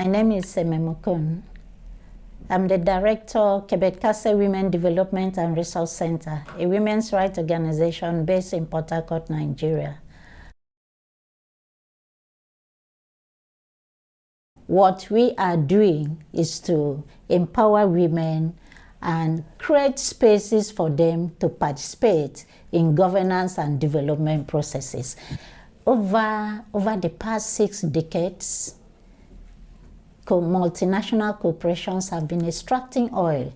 My name is Emem Okon. I'm the director of Kebetkache Women Development and Resource Center, a women's rights organization based in Port Harcourt, Nigeria. What we are doing is to empower women and create spaces for them to participate in governance and development processes. Over the past 6 decades, multinational corporations have been extracting oil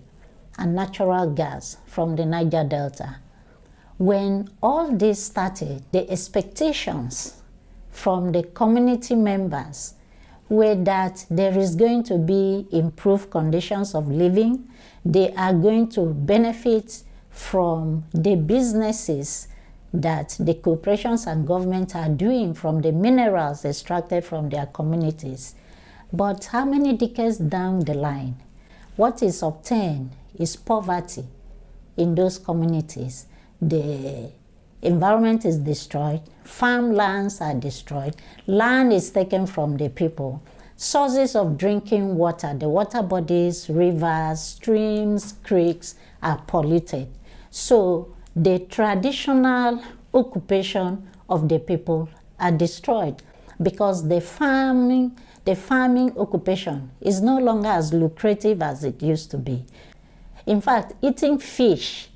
and natural gas from the Niger Delta. When all this started, the expectations from the community members were that there is going to be improved conditions of living. They are going to benefit from the businesses that the corporations and government are doing from the minerals extracted from their communities. But how many decades down the line, what is obtained is poverty in those communities. The environment is destroyed, farmlands are destroyed, land is taken from the people. Sources of drinking water, the water bodies, rivers, streams, creeks are polluted. So the traditional occupation of the people are destroyed because the farming occupation is no longer as lucrative as it used to be. In fact, eating fish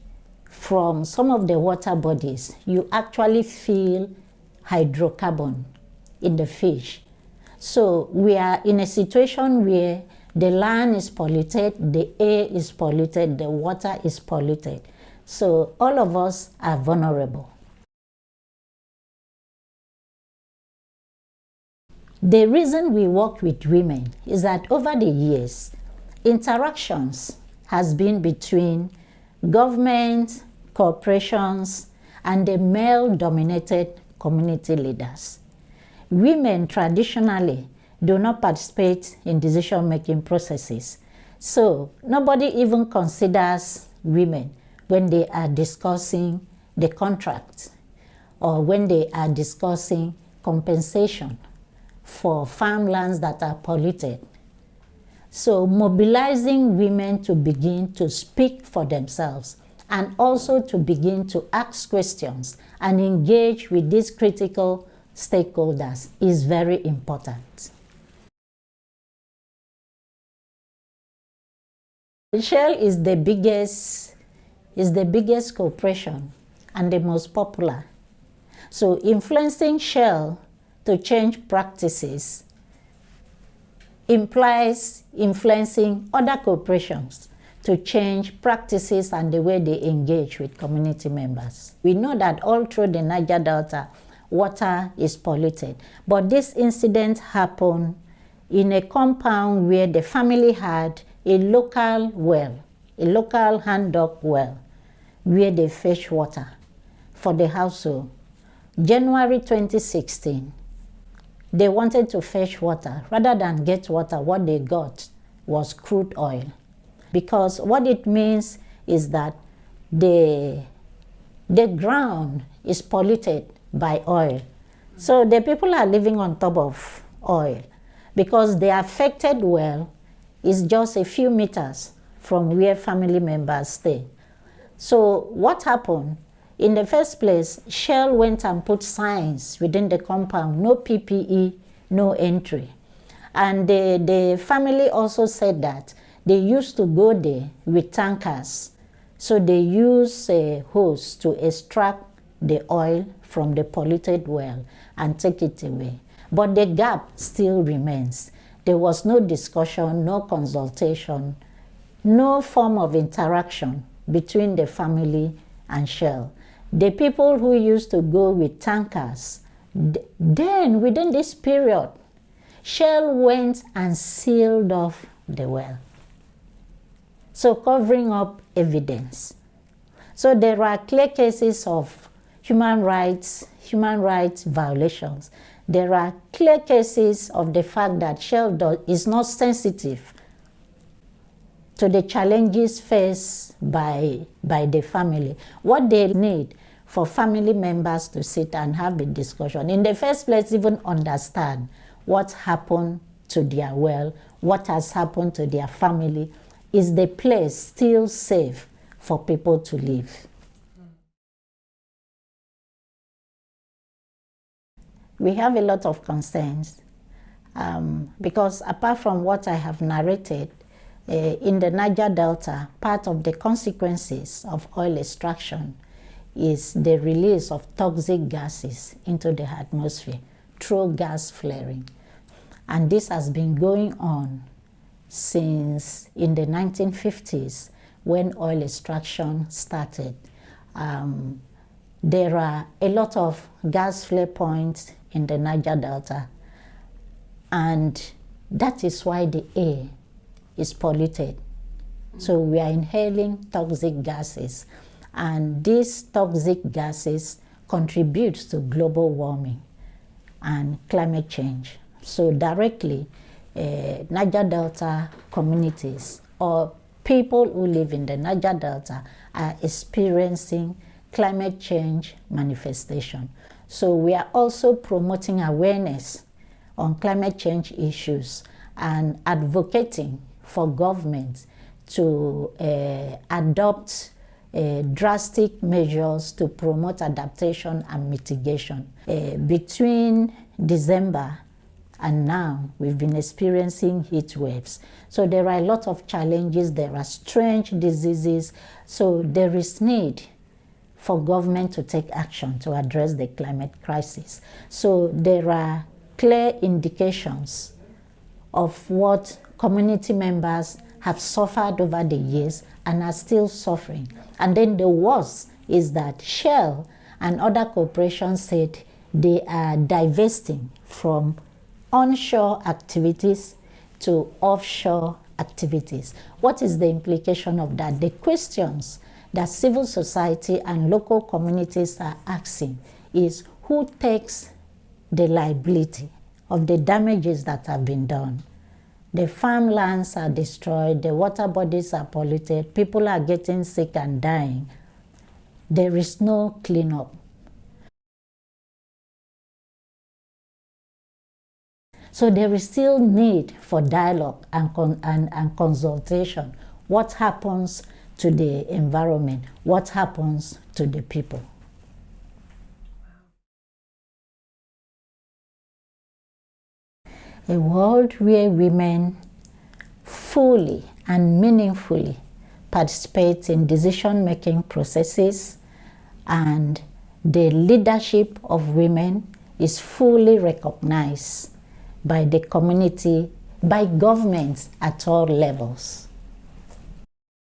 from some of the water bodies, you actually feel hydrocarbon in the fish. So we are in a situation where the land is polluted, the air is polluted, the water is polluted. So all of us are vulnerable. The reason we work with women is that over the years, interactions has been between government, corporations, and the male-dominated community leaders. Women traditionally do not participate in decision-making processes. So nobody even considers women when they are discussing the contract or when they are discussing compensation for farmlands that are polluted. So mobilizing women to begin to speak for themselves and also to begin to ask questions and engage with these critical stakeholders is very important. Shell is the biggest corporation and the most popular. So influencing Shell to change practices implies influencing other corporations to change practices and the way they engage with community members. We know that all through the Niger Delta, water is polluted. But this incident happened in a compound where the family had a local well, a local hand-dug well, where they fetch water for the household. January 2016, they wanted to fetch water. Rather than get water, what they got was crude oil. Because what it means is that the ground is polluted by oil. So the people are living on top of oil because the affected well is just a few meters from where family members stay. So what happened? In the first place, Shell went and put signs within the compound, no PPE, no entry. And the family also said that they used to go there with tankers. So they use a hose to extract the oil from the polluted well and take it away. But the gap still remains. There was no discussion, no consultation, no form of interaction between the family and Shell. The people who used to go with tankers, then within this period, Shell went and sealed off the well. So covering up evidence. So there are clear cases of human rights violations. There are clear cases of the fact that Shell is not sensitive to the challenges faced by the family. What they need for family members to sit and have a discussion. In the first place, even understand what happened to their well, what has happened to their family. Is the place still safe for people to live? We have a lot of concerns because apart from what I have narrated, in the Niger Delta, part of the consequences of oil extraction is the release of toxic gases into the atmosphere through gas flaring. And this has been going on since in the 1950s when oil extraction started. There are a lot of gas flare points in the Niger Delta, and that is why the air is polluted. So we are inhaling toxic gases, and these toxic gases contribute to global warming and climate change. So directly, Niger Delta communities or people who live in the Niger Delta are experiencing climate change manifestation. So we are also promoting awareness on climate change issues and advocating for governments to adopt drastic measures to promote adaptation and mitigation. Between December and now, we've been experiencing heat waves. So there are a lot of challenges, there are strange diseases, so there is need for government to take action to address the climate crisis. So there are clear indications of what community members have suffered over the years and are still suffering. And then the worst is that Shell and other corporations said they are divesting from onshore activities to offshore activities. What is the implication of that? The questions that civil society and local communities are asking is who takes the liability of the damages that have been done? The farmlands are destroyed, the water bodies are polluted, people are getting sick and dying. There is no cleanup. So there is still need for dialogue and consultation. What happens to the environment? What happens to the people? A world where women fully and meaningfully participate in decision-making processes and the leadership of women is fully recognized by the community, by governments at all levels.